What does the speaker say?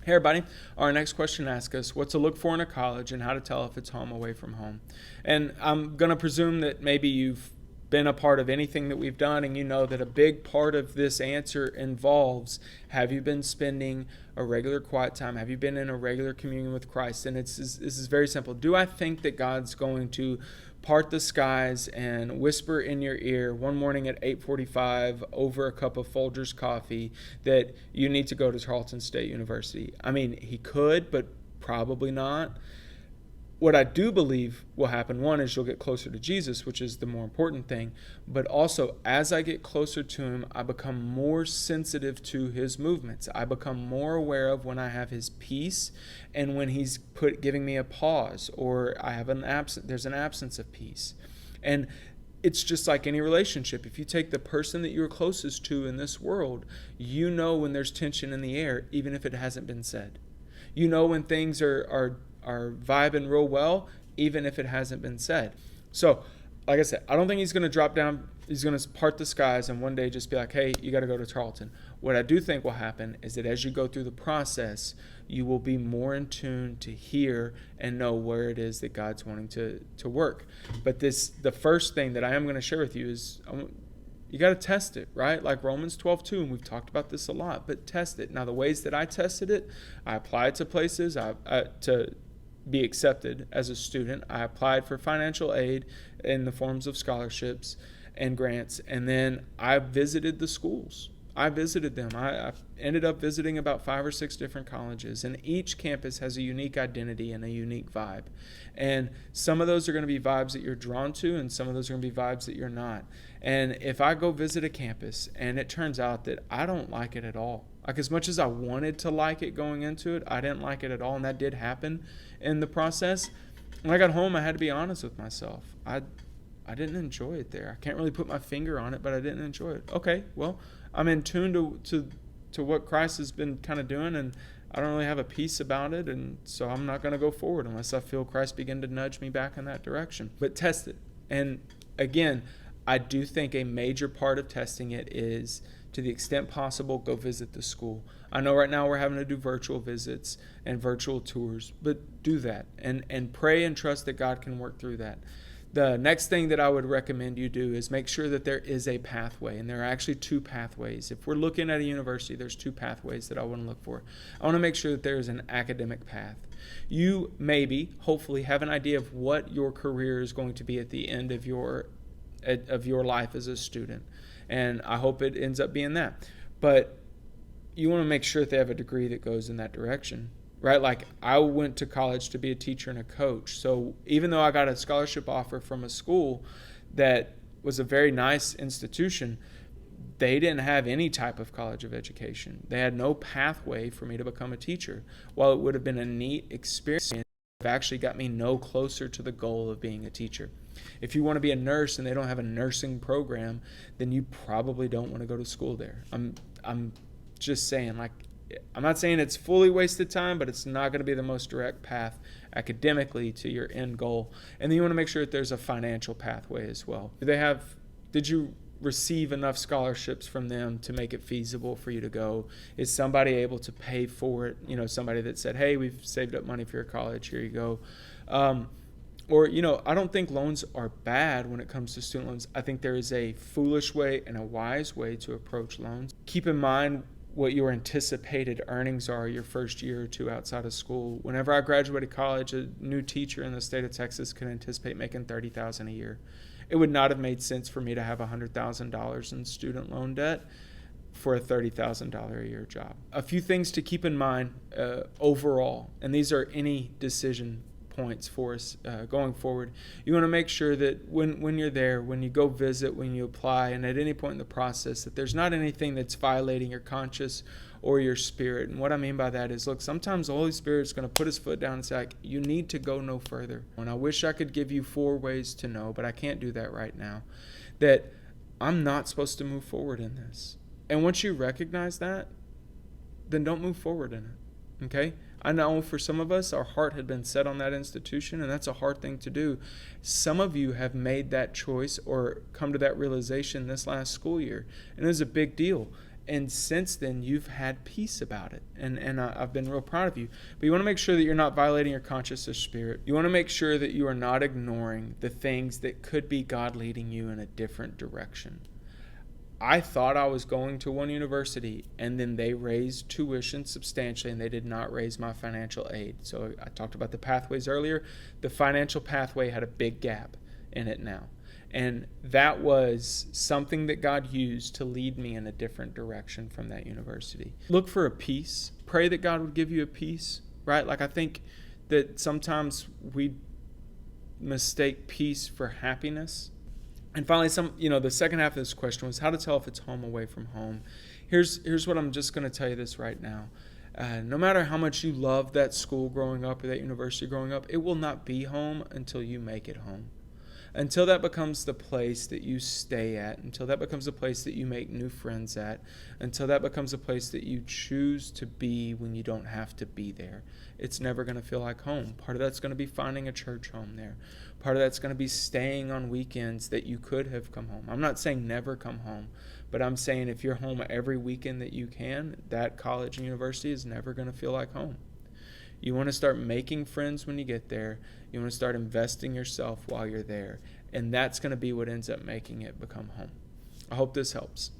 Hey everybody, our next question asks us what to look for in a college and how to tell if it's home away from home. And I'm going to presume that maybe you've been a part of anything that we've done and you know that a big part of this answer involves, have you been spending a regular quiet time? Have you been in a regular communion with Christ? And this is very simple. Do I think that God's going to part the skies and whisper in your ear one morning at 8:45 over a cup of Folgers coffee that you need to go to Tarleton State University? I mean, he could, but probably not. What I do believe will happen, one, is you'll get closer to Jesus, which is the more important thing. But also, as I get closer to him, I become more sensitive to his movements. I become more aware of when I have his peace and when he's giving me a pause, or I have there's an absence of peace. And it's just like any relationship. If you take the person that you're closest to in this world, you know when there's tension in the air, even if it hasn't been said. You know when things are vibing real well, even if it hasn't been said. So, like I said, I don't think he's going to drop down, he's going to part the skies and one day just be like, hey, you got to go to Tarleton. What I do think will happen is that as you go through the process, you will be more in tune to hear and know where it is that God's wanting to work. But the first thing that I am going to share with you is you got to test it, right? Like Romans 12:2, and we've talked about this a lot, but test it. Now, the ways that I tested it, I applied to places to be accepted as a student. I applied for financial aid in the forms of scholarships and grants, and then I visited the schools. I visited them. I ended up visiting about 5 or 6 different colleges, and each campus has a unique identity and a unique vibe. And some of those are going to be vibes that you're drawn to, and some of those are going to be vibes that you're not. And if I go visit a campus and it turns out that I don't like it at all, like as much as I wanted to like it going into it, I didn't like it at all, and that did happen in the process. When I got home, I had to be honest with myself. I didn't enjoy it there. I can't really put my finger on it, but I didn't enjoy it. Okay, well, I'm in tune to what Christ has been kind of doing, and I don't really have a peace about it, and so I'm not going to go forward unless I feel Christ begin to nudge me back in that direction. But test it. And again, I do think a major part of testing it is, to the extent possible, go visit the school. I know right now we're having to do virtual visits and virtual tours, but do that and pray and trust that God can work through that. The next thing that I would recommend you do is make sure that there is a pathway, and there are actually 2 pathways. If we're looking at a university, there's 2 pathways that I want to look for. I want to make sure that there is an academic path. You maybe, hopefully, have an idea of what your career is going to be at the end of your life as a student, and I hope it ends up being that. But you want to make sure that they have a degree that goes in that direction. Right? Like I went to college to be a teacher and a coach. So even though I got a scholarship offer from a school that was a very nice institution, they didn't have any type of college of education. They had no pathway for me to become a teacher. While it would have been a neat experience, it actually got me no closer to the goal of being a teacher. If you want to be a nurse and they don't have a nursing program, then you probably don't want to go to school there. I'm just saying, like, I'm not saying it's fully wasted time, but it's not going to be the most direct path academically to your end goal. And then you want to make sure that there's a financial pathway as well. Did you receive enough scholarships from them to make it feasible for you to go? Is somebody able to pay for it? Somebody that said, hey, we've saved up money for your college, here you go. I don't think loans are bad when it comes to student loans. I think there is a foolish way and a wise way to approach loans. Keep in mind what your anticipated earnings are your first year or 2 outside of school. Whenever I graduated college, a new teacher in the state of Texas could anticipate making $30,000 a year. It would not have made sense for me to have $100,000 in student loan debt for a $30,000 a year job. A few things to keep in mind overall, and these are any decision points for us going forward. You want to make sure that when you're there, when you go visit, when you apply, and at any point in the process, that there's not anything that's violating your conscience or your spirit. And what I mean by that is, look, sometimes the Holy Spirit is going to put his foot down and say, like, you need to go no further. And I wish I could give you 4 ways to know, but I can't do that right now. That I'm not supposed to move forward in this. And once you recognize that, then don't move forward in it. Okay? I know for some of us, our heart had been set on that institution, and that's a hard thing to do. Some of you have made that choice or come to that realization this last school year, and it was a big deal. And since then, you've had peace about it. And I've been real proud of you. But you want to make sure that you're not violating your conscience or spirit. You want to make sure that you are not ignoring the things that could be God leading you in a different direction. I thought I was going to one university, and then they raised tuition substantially, and they did not raise my financial aid. So I talked about the pathways earlier. The financial pathway had a big gap in it now. And that was something that God used to lead me in a different direction from that university. Look for a peace. Pray that God would give you a peace, right? Like, I think that sometimes we mistake peace for happiness. And finally, the second half of this question was how to tell if it's home away from home. Here's what I'm just going to tell you this right now. No matter how much you love that school growing up or that university growing up, it will not be home until you make it home. Until that becomes the place that you stay at, until that becomes a place that you make new friends at, until that becomes a place that you choose to be when you don't have to be there, it's never going to feel like home. Part of that's going to be finding a church home there. Part of that's going to be staying on weekends that you could have come home. I'm not saying never come home, but I'm saying if you're home every weekend that you can, that college and university is never going to feel like home. You want to start making friends when you get there. You want to start investing yourself while you're there. And that's going to be what ends up making it become home. I hope this helps.